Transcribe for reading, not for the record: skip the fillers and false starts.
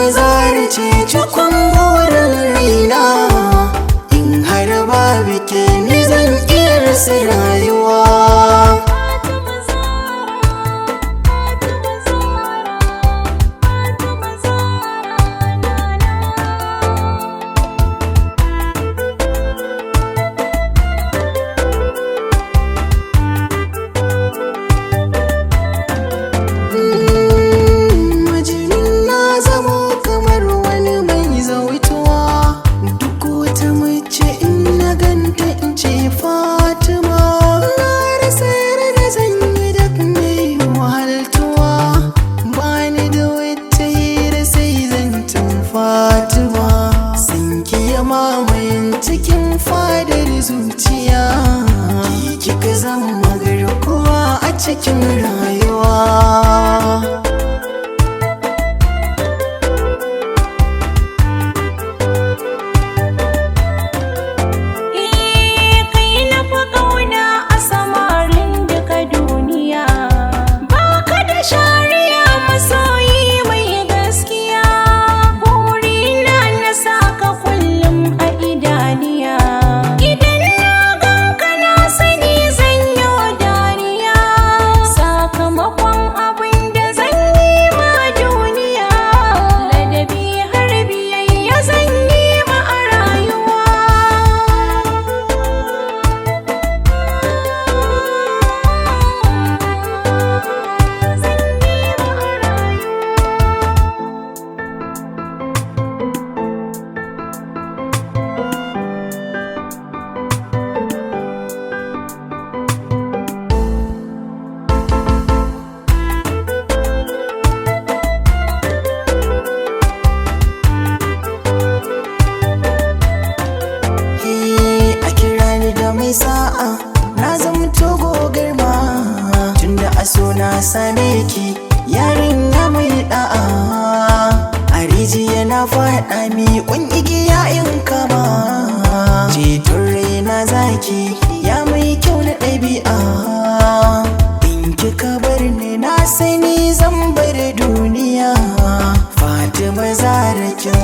Fatima Zahra ce cikon burin raina, in har babu ke ni zan iya rasa rayuwa. Fatima, sanki ya mamayin cikin fadar zuciya, kika zama garkuwa a cikin rayuwa. Sa'a na zamto gogarma, tunda a so na same ki yarinya mai da'a. A rijiya na faɗa miƙon igiya in kama, ceton raina zaki ya mai kyau na ɗabi'a. In kika bar ni na sani zan bar duniya. Fatima Zahra kin